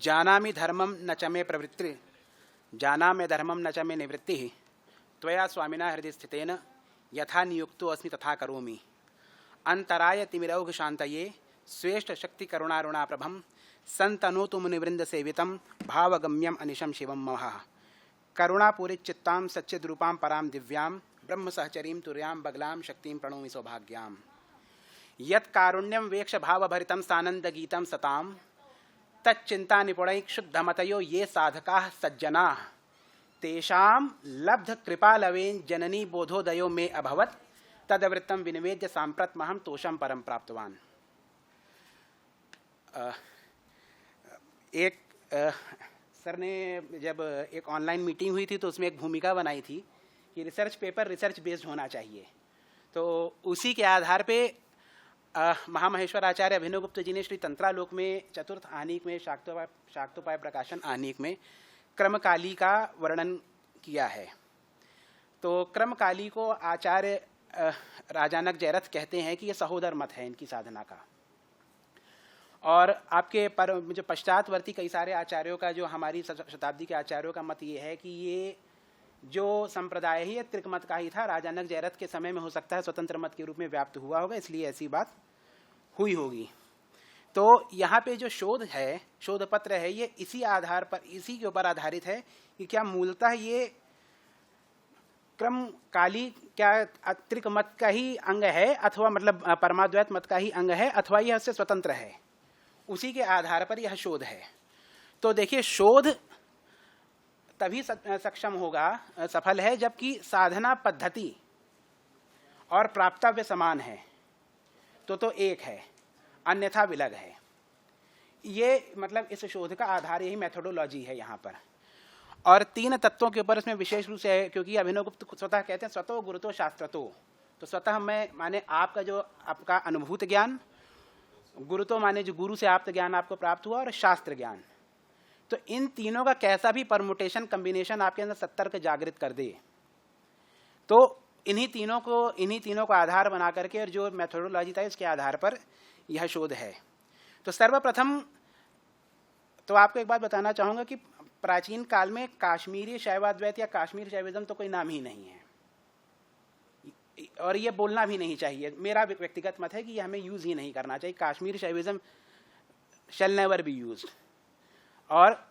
जानामि धर्मं न च मे प्रवृत्ति जानामि धर्मं न च मे निवृत्तिः त्वया स्वामिना हृदय स्थितेन यथा नियुक्तो अस्मि तथा करोमि। अंतराय तिमिरौघ शांतये स्वेष्ट शक्ति करुणारुणा प्रभम संतनोतु मुनिवृंद सेवितं भावगम्यम अनिशम शिवम महः। करुणापूरी चित्तां सच्चिद्रूपां परां दिव्यां ब्रह्म सहचरीं तुर्यां बगलां शक्तिं प्रणोमि सौभाग्यां। यत् कारुण्यं वेक्ष भावभरितं सानन्दगीतं सतां तच्चिंता निपुणैः क्षुब्धमतयो ये साधकाः सज्जनाः तेषां लब्ध कृपालवेन जननी बोधोदयो मे अभवत् तदवृत्तं विनिवेद्य साम्प्रतमहं तोषं परम प्राप्तवान। एक सर ने जब एक ऑनलाइन मीटिंग हुई थी तो उसमें एक भूमिका बनाई थी कि रिसर्च पेपर रिसर्च बेस्ड होना चाहिए। तो उसी के आधार पे महामहेश्वर आचार्य अभिनवगुप्त जी ने श्री तंत्रालोक में चतुर्थ आनीक में शाक्तोपाय प्रकाशन आनीक में क्रमकाली का वर्णन किया है। तो क्रमकाली को आचार्य राजानक जयरथ कहते हैं कि ये सहोदर मत है इनकी साधना का। और आपके पर जो पश्चातवर्ती कई सारे आचार्यों का, जो हमारी शताब्दी के आचार्यों का मत ये है कि ये जो संप्रदाय है ये त्रिक मत का ही था। राजानक जयरथ के समय में हो सकता है स्वतंत्र मत के रूप में व्याप्त हुआ होगा, इसलिए ऐसी बात हुई होगी। तो यहाँ पे जो शोध है, शोध पत्र है, ये इसी आधार पर, इसी के ऊपर आधारित है कि क्या मूलतः ये क्रमकाली क्या त्रिक मत का ही अंग है अथवा मतलब परमाद्वैत मत का ही अंग है अथवा यह उससे स्वतंत्र है, उसी के आधार पर यह शोध है। तो देखिए, शोध तभी सक्षम होगा, सफल है, जबकि साधना पद्धति और प्राप्तव्य समान है तो एक है, अन्यथा विलग है। ये मतलब इस शोध का आधार यही मेथोडोलॉजी है यहाँ पर। और तीन तत्वों के ऊपर इसमें विशेष रूप से है, क्योंकि अभिनवगुप्त स्वतः कहते हैं स्वतो गुरुतो शास्त्रतो। तो स्वतः में माने आपका जो आपका अनुभूत ज्ञान, गुरुतो माने जो गुरु से आप ज्ञान आपको प्राप्त हुआ, और शास्त्र ज्ञान। तो इन तीनों का कैसा भी परमुटेशन कम्बिनेशन आपके अंदर सत्तर्क जागृत कर दे, तो इन्हीं तीनों को आधार बना करके और जो मेथोडोलॉजी था इसके आधार पर यह शोध है। तो सर्वप्रथम तो आपको एक बात बताना चाहूँगा कि प्राचीन काल में काश्मीरी शैवाद्वैत या काश्मीर शैविज्म तो कोई नाम ही नहीं है, और ये बोलना भी नहीं चाहिए। मेरा व्यक्तिगत मत है कि ये हमें यूज़ ही नहीं करना चाहिए। काश्मीर शैविज्म शैल नेवर बी यूज्ड। और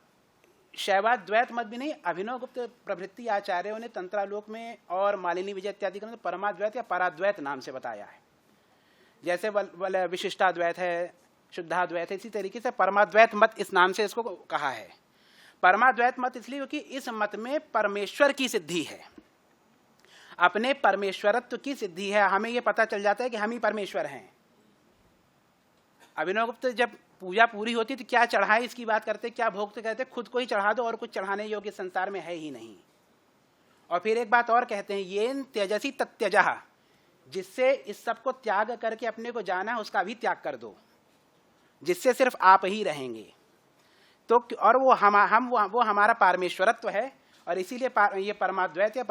शैवाद्वैत मत भी नहीं, अभिनवगुप्त प्रभृति आचार्यों ने तंत्रालोक में और मालिनी विजय इत्यादि का परमाद्वैत या पराद्वैत नाम से बताया है। जैसे विशिष्टाद्वैत है, शुद्धाद्वैत है, इसी तरीके से परमाद्वैत मत इस नाम से इसको कहा है। परमाद्वैत मत इसलिए क्योंकि इस मत में परमेश्वर की सिद्धि है, अपने परमेश्वरत्व की सिद्धि है। हमें यह पता चल जाता है कि हम ही परमेश्वर हैं। अभिनवगुप्त जब पूजा पूरी होती तो क्या चढ़ाए इसकी बात करते, क्या भोग तो कहते खुद को ही चढ़ा दो और कुछ चढ़ाने योग्य संसार में है ही नहीं। और फिर एक बात और कहते हैं, येन त्यजसी तत्यजः, जिससे इस सब को त्याग करके अपने को जाना है उसका भी त्याग कर दो, जिससे सिर्फ आप ही रहेंगे। तो और वो हमारा परमेश्वरत्व है, और इसीलिए ये परमाद्वैत या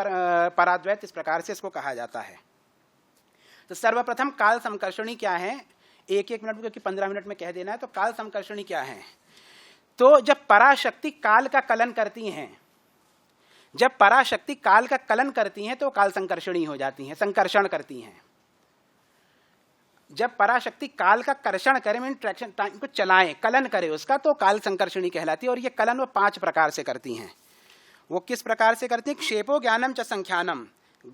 पराद्वैत इस प्रकार से इसको कहा जाता है। तो सर्वप्रथम काल संकर्षणी क्या है, एक मिनट में, क्योंकि 15 मिनट में कह देना है। तो काल संकर्षणी क्या है? तो जब पराशक्ति काल का कलन करती हैं, जब पराशक्ति काल का कलन करती हैं तो काल संकर्षणी हो जाती हैं, संकर्षण करती हैं। जब पराशक्ति काल का कर्षण करे, मीन ट्रैक्शन, टाइम को चलाएं, कलन करे उसका, तो काल संकर्षणी कहलाती है। और ये कलन वो 5 प्रकार से करती हैं। वो किस प्रकार से करती हैं? क्षेपो ज्ञानम च संख्यानम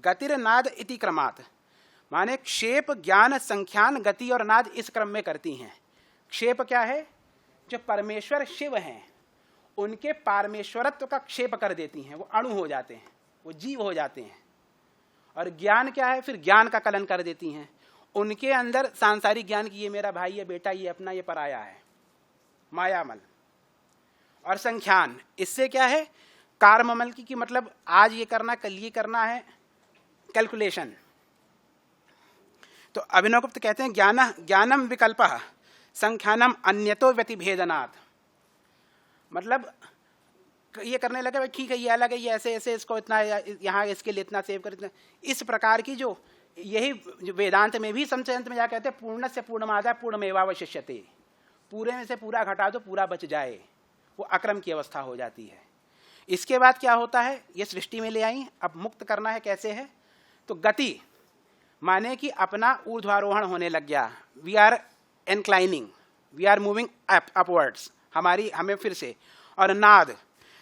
गतिर्नाद इति क्रमात्, माने क्षेप ज्ञान संख्यान गति और नाद इस क्रम में करती हैं। क्षेप क्या है? जो परमेश्वर शिव हैं उनके परमेश्वरत्व का क्षेप कर देती हैं, वो अणु हो जाते हैं, वो जीव हो जाते हैं। और ज्ञान क्या है? फिर ज्ञान का कलन कर देती हैं, उनके अंदर सांसारिक ज्ञान की ये मेरा भाई, ये बेटा, ये अपना, ये पराया है, मायामल। और संख्यान, इससे क्या है? कार्ममल की मतलब आज ये करना, कल ये करना है, कैलकुलेशन। तो अभिनवगुप्त कहते हैं ज्ञानम विकल्पः संख्यानम अन्यतो व्यतिभेदनात्, मतलब ये करने लगे भाई ठीक है, ये अलग है, ये ऐसे ऐसे, इसको इतना यहाँ इसके लिए इतना सेव कर, इतना, इस प्रकार की जो यही जो वेदांत में भी संचयंत में क्या कहते हैं, पूर्णस्य पूर्णमादाय पूर्णमेवावशिष्यते, पूरे में से पूरा घटा दो पूरा बच जाए, वो अक्रम की अवस्था हो जाती है। इसके बाद क्या होता है, ये सृष्टि में ले आई, अब मुक्त करना है, कैसे है, तो गति माने कि अपना ऊर्ध्वारोहण होने लग गया, we are inclining, we are moving upwards, हमें फिर से। और नाद,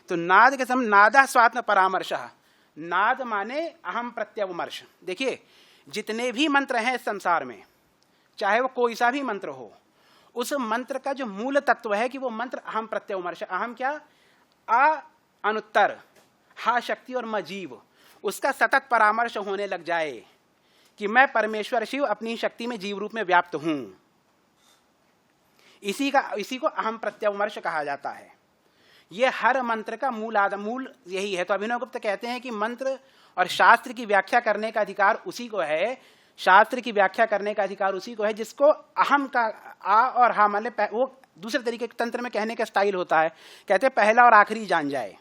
तो नाद के समय नादा स्वात्म परामर्श, नाद माने अहम प्रत्यवमर्श। देखिए जितने भी मंत्र हैं इस संसार में, चाहे वो कोई सा भी मंत्र हो, उस मंत्र का जो मूल तत्व है कि वो मंत्र अहम प्रत्यवमर्श, अहम क्या, अ अनुत्तर, हा शक्ति और म जीव, उसका सतत परामर्श होने लग जाए कि मैं परमेश्वर शिव अपनी शक्ति में जीव रूप में व्याप्त हूं, इसी को अहम प्रत्यवमर्श कहा जाता है। यह हर मंत्र का मूल यही है। तो अभिनव गुप्त कहते हैं कि मंत्र और शास्त्र की व्याख्या करने का अधिकार उसी को है, शास्त्र की व्याख्या करने का अधिकार उसी को है जिसको अहम का आ और हा मान ले, वो दूसरे तरीके के तंत्र में कहने का स्टाइल होता है, कहते हैं पहला और आखिरी जान जाए,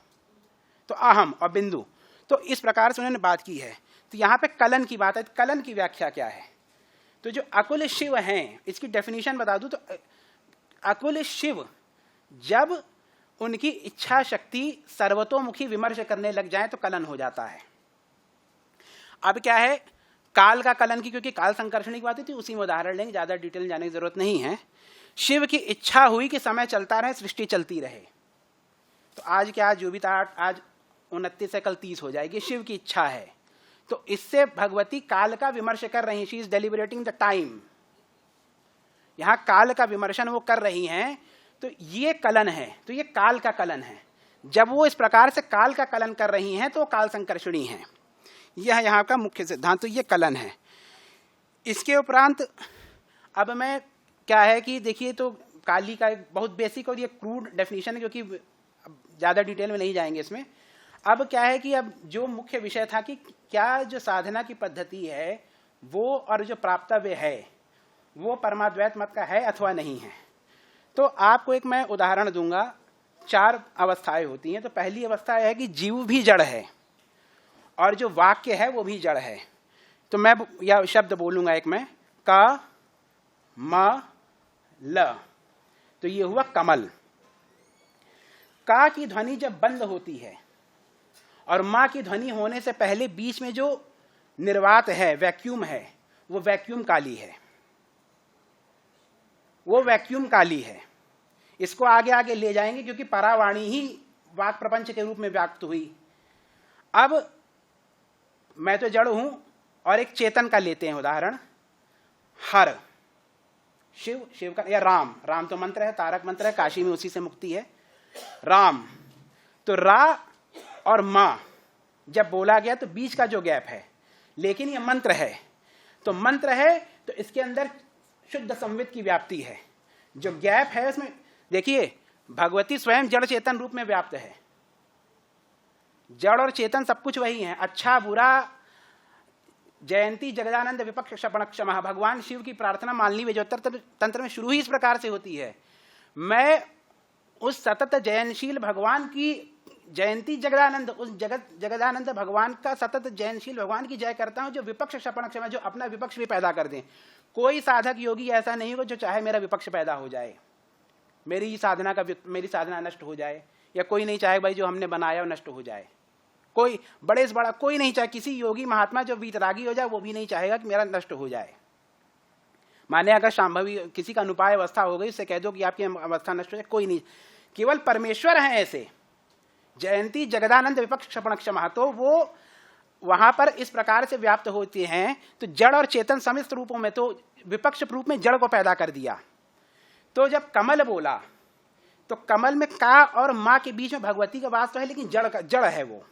तो अहम और बिंदु। तो इस प्रकार से उन्होंने बात की है। तो यहाँ पे कलन की बात है, कलन की व्याख्या क्या है, तो जो अकुल शिव हैं, इसकी डेफिनेशन बता दूं तो अकुल शिव जब उनकी इच्छा शक्ति सर्वतोमुखी विमर्श करने लग जाए तो कलन हो जाता है। अब क्या है, काल का कलन की, क्योंकि काल संकर्षणी की बात थी, उसी में उदाहरण लेंगे, ज्यादा डिटेल जाने की जरूरत नहीं है। शिव की इच्छा हुई कि समय चलता रहे, सृष्टि चलती रहे। तो आज क्या, जो भी था, आज 29 है, कल 30 हो जाएगी, शिव की इच्छा है। तो इससे भगवती काल का विमर्श कर रही, she is deliberating the time, यहां काल का विमर्शन वो कर रही हैं। तो ये कलन है, तो ये काल का कलन है। जब वो इस प्रकार से काल का कलन कर रही हैं तो काल संकर्षणी है। यह यहाँ का मुख्य सिद्धांत, तो ये कलन है। इसके उपरांत अब मैं क्या है कि देखिए, तो काली का एक बहुत बेसिक और ये क्रूड डेफिनेशन है, क्योंकि ज़्यादा डिटेल में नहीं जाएंगे इसमें। अब क्या है कि अब जो मुख्य विषय था कि क्या जो साधना की पद्धति है वो और जो प्राप्तव्य है वो परमाद्वैत मत का है अथवा नहीं है। तो आपको एक मैं उदाहरण दूंगा। 4 अवस्थाएं होती हैं। तो पहली अवस्था है कि जीव भी जड़ है और जो वाक्य है वो भी जड़ है। तो मैं यह शब्द बोलूंगा एक में, क म ल, तो ये हुआ कमल। का की ध्वनि जब बंद होती है और मां की ध्वनि होने से पहले बीच में जो निर्वात है, वैक्यूम है, वो वैक्यूम काली है, वो वैक्यूम काली है। इसको आगे आगे ले जाएंगे क्योंकि परावाणी ही वाक प्रपंच के रूप में व्याप्त हुई। अब मैं तो जड़ हूं और एक चेतन का लेते हैं उदाहरण, हर, शिव, शिव का, या राम, राम तो मंत्र है, तारक मंत्र है, काशी में उसी से मुक्ति है, राम। तो रा और मां जब बोला गया तो बीच का जो गैप है, लेकिन ये मंत्र है, तो मंत्र है तो इसके अंदर शुद्ध संवित की व्याप्ति है। जो गैप है उसमें देखिए, भगवती स्वयं जड़ चेतन रूप में व्याप्त है। जड़ और चेतन सब कुछ वही है। अच्छा बुरा, जयंती जगदानंद विपक्ष क्षपण क्षमा, भगवान शिव की प्रार्थना मालनी वेजोत्तर तंत्र में शुरू ही इस प्रकार से होती है, मैं उस सतत जयनशील भगवान की जयंती जगदानंद, उस जगदानंद भगवान का सतत जयनशील भगवान की जय करता हूं जो विपक्ष क्षपण क्षमा, जो अपना विपक्ष भी पैदा कर दें। कोई साधक योगी ऐसा नहीं हो जो चाहे मेरा विपक्ष पैदा हो जाए, मेरी साधना नष्ट हो जाए, या कोई नहीं चाहे भाई जो हमने बनाया वो नष्ट हो जाए। कोई बड़े से बड़ा कोई नहीं चाहे, किसी योगी महात्मा जो वीतरागी हो जाए वो भी नहीं चाहेगा कि मेरा नष्ट हो जाए। माने अगर शांभवी किसी का अनुपाय अवस्था हो गई, उससे कह दो कि आपकी अवस्था नष्ट हो जाए, कोई नहीं, केवल परमेश्वर हैं ऐसे, जयंती जगदानंद विपक्ष क्षपण क्षमा। तो वो वहां पर इस प्रकार से व्याप्त होते हैं। तो जड़ और चेतन समिश्र रूपों में, तो विपक्ष रूप में जड़ को पैदा कर दिया। तो जब कमल बोला तो कमल में का और मां के बीच में भगवती का वास तो है, लेकिन जड़ है वो।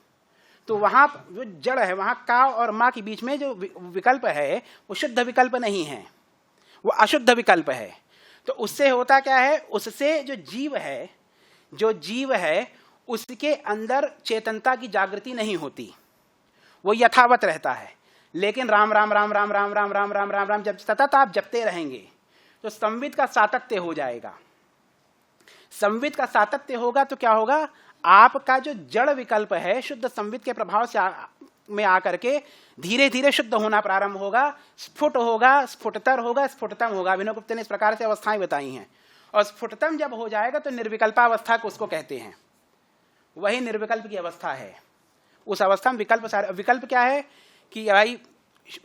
तो वहां जो जड़ है वहां का और मां के बीच में जो विकल्प है वो शुद्ध विकल्प नहीं है, वो अशुद्ध विकल्प है। तो उससे होता क्या है, उससे जो जीव है उसके अंदर चेतनता की जागृति नहीं होती, वो यथावत रहता है। लेकिन राम राम राम राम राम राम राम राम राम राम जब सतत आप जपते रहेंगे तो संवित का सातत्य हो जाएगा। संवित का सातत्य होगा तो क्या होगा, आपका जो जड़ विकल्प है शुद्ध संवित के प्रभाव से में आकर के धीरे धीरे शुद्ध होना प्रारंभ होगा, स्फुट होगा, स्फुटतर होगा, स्फुटतम होगा। अभिनव गुप्त ने इस प्रकार से अवस्थाएं बताई हैं। और स्फुटतम जब हो जाएगा तो निर्विकल्पावस्था को उसको कहते हैं, वही निर्विकल्प की अवस्था है। उस अवस्था में विकल्प क्या है कि भाई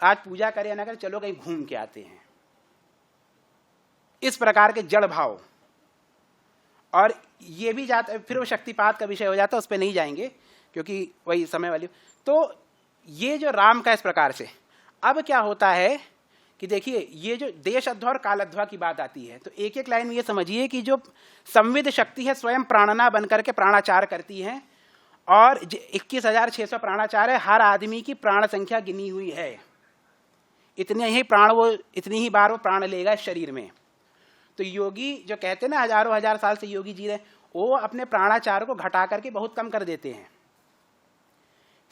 आज पूजा करें या ना करें, चलो कहीं घूम के आते हैं, इस प्रकार के जड़ भाव। और ये भी जाता, फिर वो शक्तिपात का विषय हो जाता है, उस पर नहीं जाएंगे क्योंकि वही समय वाली। तो ये जो राम का इस प्रकार से, अब क्या होता है कि देखिए ये जो देश अध्वा और काल अध्वा की बात आती है, तो एक एक लाइन में ये समझिए कि जो संविद शक्ति है स्वयं प्राणना बनकर के प्राणाचार करती है, और 21,600 प्राणाचार है, हर आदमी की प्राण संख्या गिनी हुई है, इतने ही प्राण वो, इतनी ही बार वो प्राण लेगा इस शरीर में। तो योगी जो कहते हैं ना हजारों हजार साल से योगी जी रहे, वो अपने प्राणाचार को घटा करके बहुत कम कर देते हैं।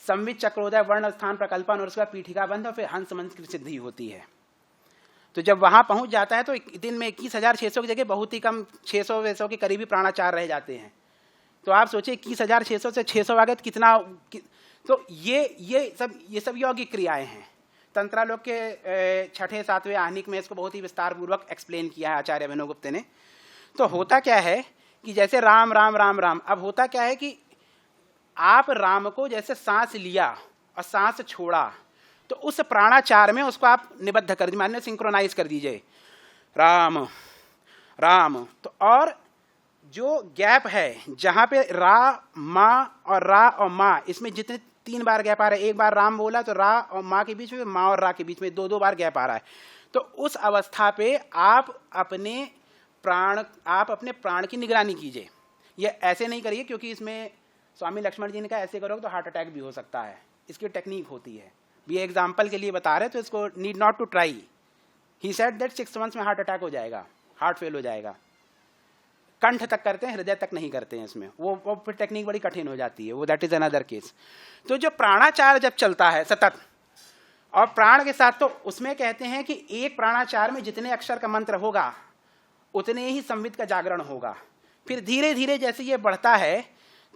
संवित चक्रोदय वर्ण स्थान प्रकल्पन और उसका पीठिका बंध और फिर हंस मंत्र की सिद्धि होती है। तो जब वहां पहुंच जाता है तो दिन में 21,600 की जगह बहुत ही कम 600 के करीबी प्राणाचार रह जाते हैं। तो आप सोचिए 21,600 से 600 आ गए तो कितना, तो ये सब यौगिक क्रियाएं हैं। तंत्रालोक के 6ठे 7वें आहनिक में इसको बहुत ही विस्तार पूर्वक एक्सप्लेन किया है आचार्य अभिनवगुप्त ने। तो होता क्या है कि जैसे राम राम राम राम, अब होता क्या है कि आप राम को जैसे सांस लिया और सांस छोड़ा, तो उस प्राणाचार में उसको आप निबद्ध कर दीजिए, माने सिंक्रोनाइज कर दीजिए, राम राम। तो और जो गैप है जहां पे रा माँ और रा और माँ, इसमें जितने 3 बार गैप आ रहा है, एक बार राम बोला तो रा और माँ के बीच में, माँ और रा के बीच में 2 बार गैप आ रहा है। तो उस अवस्था पे आप अपने प्राण की निगरानी कीजिए। ये ऐसे नहीं करिए क्योंकि इसमें स्वामी लक्ष्मण जी ने कहा ऐसे करोगे तो हार्ट अटैक भी हो सकता है, इसकी टेक्निक होती है। भी एग्जाम्पल के लिए बता रहे तो इसको need not to try. He said that 6 months में हार्ट अटैक हो जाएगा, हार्ट फेल हो जाएगा। कंठ तक करते हैं, हृदय तक नहीं करते हैं इसमें, वो फिर टेक्निक बड़ी कठिन हो जाती है, वो दैट इज अनदर केस। तो जो प्राणाचार जब चलता है सतत और प्राण के साथ, तो उसमें कहते हैं कि एक प्राणाचार में जितने अक्षर का मंत्र होगा उतने ही संवित का जागरण होगा। फिर धीरे धीरे जैसे ये बढ़ता है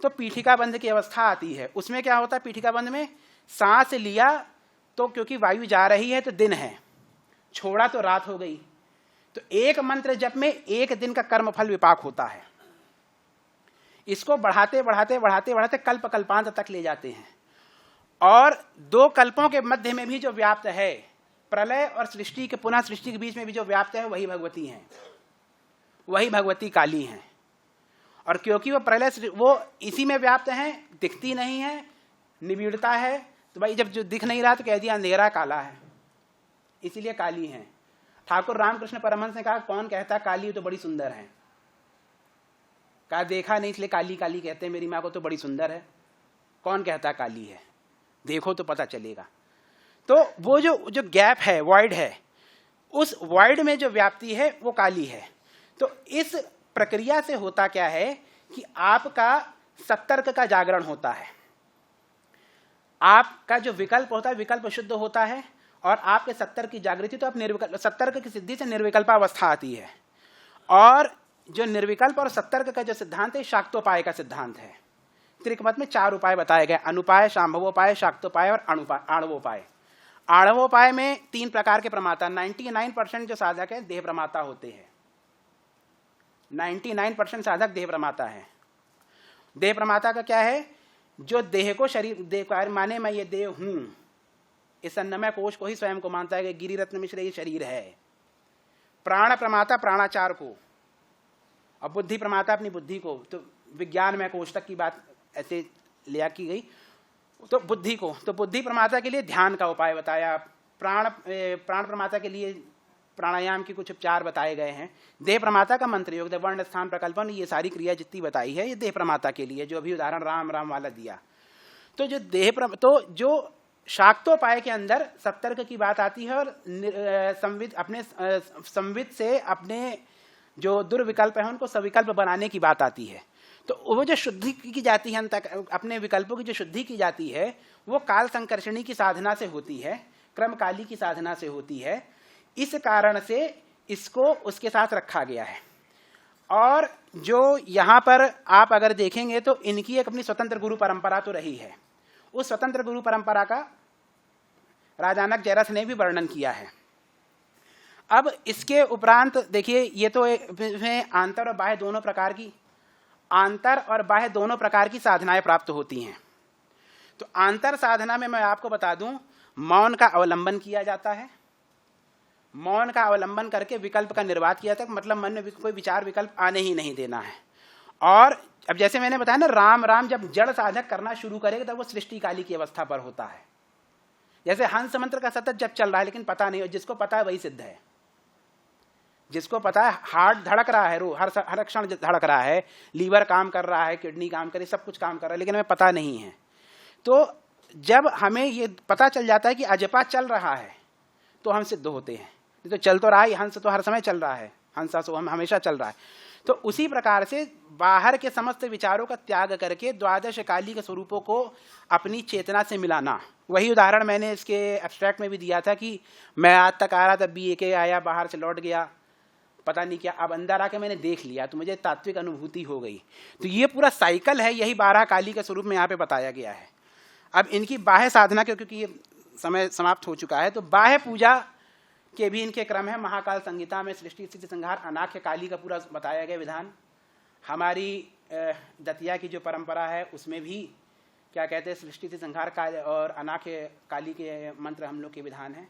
तो पीठिका बंध की अवस्था आती है। उसमें क्या होता है, पीठिका बंध में सांस लिया तो क्योंकि वायु जा रही है तो दिन है, छोड़ा तो रात हो गई। तो एक मंत्र जप में एक दिन का कर्म फल विपाक होता है। इसको बढ़ाते बढ़ाते बढ़ाते बढ़ाते कल्प कल्पांत तक ले जाते हैं। और 2 कल्पों के मध्य में भी जो व्याप्त है, प्रलय और सृष्टि के पुनः सृष्टि के बीच में भी जो व्याप्त है वही भगवती हैं, वही भगवती काली हैं। और क्योंकि वो प्रलय वो इसी में व्याप्त हैं, दिखती नहीं है, निबिड़ता है, तो भाई जब जो दिख नहीं रहा तो कह दिया अंधेरा काला है, इसीलिए काली है। ठाकुर रामकृष्ण परमहंस ने कहा कौन कहता काली तो बड़ी सुंदर है, कहा देखा नहीं इसलिए काली काली कहते हैं, मेरी माँ को तो बड़ी सुंदर है, कौन कहता काली है, देखो तो पता चलेगा। तो वो जो गैप है, वॉइड है, उस वॉइड में जो व्याप्ति है वो काली है। तो इस प्रक्रिया से होता क्या है कि आपका सतर्क का जागरण होता है, आपका जो विकल्प होता है विकल्प शुद्ध होता है, और आपके सतर्क की जागृति, तो आप निर्विकल्प, सतर्क की सिद्धि से निर्विकल्पावस्था आती है। और जो निर्विकल्प और सतर्क का जो सिद्धांत है शाक्तोपाय का सिद्धांत है। त्रिकमत में 4 उपाय बताए गए, अनुपाय, शांभवोपाय, शाक्तोपाय और आणवोपाय। आणवोपाय में 3 प्रकार के प्रमाता, 99% जो साधक है देह प्रमाता होते हैं, 99% साधक देह प्रमाता है। देह प्रमाता का क्या है, जो देह को शरीर देह माने मैं ये देह हूं, इस अन्नमय कोश को ही स्वयं को मानता है कि गिरिरत्न मिश्र ये शरीर है। प्राण प्रमाता प्राणाचार को, और बुद्धि प्रमाता अपनी बुद्धि को। तो विज्ञान में कोश तक की बात ऐसे लिया की गई, तो बुद्धि को, तो बुद्धि प्रमाता के लिए ध्यान का उपाय बताया, प्राण प्रमाता के लिए प्राणायाम की कुछ उपचार बताए गए हैं, देह प्रमाता का मंत्र योग, वर्ण स्थान प्रकल्पन, ये सारी क्रिया जितनी बताई है ये देह प्रमाता के लिए, जो अभी उदाहरण राम राम वाला दिया। तो जो तो जो शाक्तोपाय के अंदर सतर्क की बात आती है, और संवित से अपने जो दुर्विकल्प है उनको सविकल्प बनाने की बात आती है। तो वो जो शुद्धि की जाती है, अंत अपने विकल्पों की जो शुद्धि की जाती है वो काल संकर्षणी की साधना से होती है, क्रम काली की साधना से होती है। इस कारण से इसको उसके साथ रखा गया है। और जो यहाँ पर आप अगर देखेंगे तो इनकी एक अपनी स्वतंत्र गुरु परंपरा तो रही है। उस स्वतंत्र गुरु परंपरा का राजानक जयरथ ने भी वर्णन किया है। अब इसके उपरांत देखिए, ये तो इसमें आंतर और बाह्य दोनों प्रकार की, आंतर और बाह्य दोनों प्रकार की साधनाएं प्राप्त होती हैं। तो आंतर साधना में मैं आपको बता दूं, मौन का अवलंबन किया जाता है। मौन का अवलंबन करके विकल्प का निर्वात किया जाता है, मतलब मन में कोई विचार विकल्प आने ही नहीं देना है। और अब जैसे मैंने बताया ना, राम राम जब जड़ साधक करना शुरू करेगा तब वो सृष्टि काली की अवस्था पर होता है। जैसे हंस मंत्र का सतत जब चल रहा है लेकिन पता नहीं, जिसको पता है वही सिद्ध है। जिसको पता है हार्ट धड़क रहा है, रो हर क्षण धड़क रहा है, लीवर काम कर रहा है, किडनी काम कर रही, सब कुछ काम कर रहा है, लेकिन हमें पता नहीं है। तो जब हमें ये पता चल जाता है कि अजपा चल रहा है तो हम सिद्ध होते हैं। तो चल तो रहा है, हंस तो हर समय चल रहा है, हंसा सो हम हमेशा चल रहा है। तो उसी प्रकार से बाहर के समस्त विचारों का त्याग करके द्वादश काली के स्वरूपों को अपनी चेतना से मिलाना। वही उदाहरण मैंने इसके एब्स्ट्रैक्ट में भी दिया था कि मैं आज तक आ रहा था, BA आया, बाहर से लौट गया, पता नहीं क्या, अब अंदर आके मैंने देख लिया तो मुझे तात्विक अनुभूति हो गई। तो ये पूरा साइकिल है, यही 12 काली के स्वरूप में यहाँ पे बताया गया है। अब इनकी बाह्य साधना के, क्योंकि ये समय समाप्त हो चुका है, तो बाह्य पूजा के भी इनके क्रम है। महाकाल संहिता में सृष्टि स्थिति संहार अनाख्य काली का पूरा बताया गया विधान। हमारी दतिया की जो परंपरा है उसमें भी क्या कहते हैं, सृष्टि स्थिति संहार काल और अनाख्य काली के मंत्र हम लोग के विधान हैं।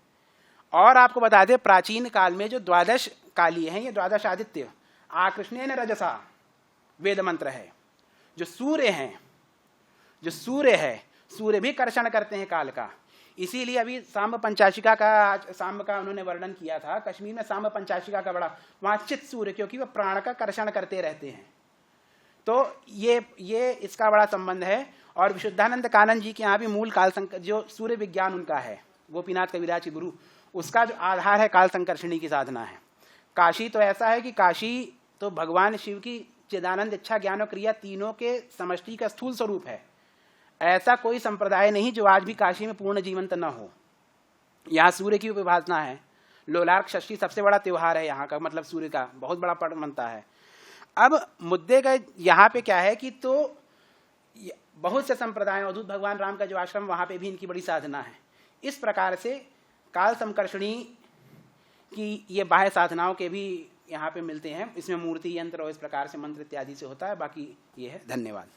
और आपको बता दें, प्राचीन काल में जो द्वादश काली हैं, ये द्वादश आदित्य आकृष्णेन रजसा वेद मंत्र है। जो सूर्य हैं, जो सूर्य है, सूर्य भी कर्षण करते हैं काल का। इसीलिए अभी सांब पंचाशिका का, सांब का उन्होंने वर्णन किया था, कश्मीर में सांब पंचाशिका का बड़ा वहां चित सूर्य, क्योंकि वह प्राण का कर्षण करते रहते हैं। तो ये इसका बड़ा संबंध है। और विशुद्धानंद कानन जी के यहाँ भी मूल काल जो सूर्य विज्ञान उनका है, गोपीनाथ कविराज के गुरु, उसका जो आधार है काल संकर्षणी की साधना है। काशी तो ऐसा है कि काशी तो भगवान शिव की चिदानंद इच्छा ज्ञान और क्रिया तीनों के समष्टि का स्थूल स्वरूप है। ऐसा कोई संप्रदाय नहीं जो आज भी काशी में पूर्ण जीवंत न हो। यहाँ सूर्य की उपासना है। लोलार्क षष्ठी सबसे बड़ा त्योहार है यहाँ का, मतलब सूर्य का बहुत बड़ा पर्व मनता है। अब मुद्दे का यहाँ पे क्या है कि तो बहुत से संप्रदाय, अवधूत भगवान राम का जो आश्रम, वहाँ पे भी इनकी बड़ी साधना है। इस प्रकार से काल संकर्षणी की ये बाह्य साधनाओं के भी यहाँ पे मिलते हैं। इसमें मूर्ति यंत्र और इस प्रकार से मंत्र इत्यादि से होता है। बाकी ये है। धन्यवाद।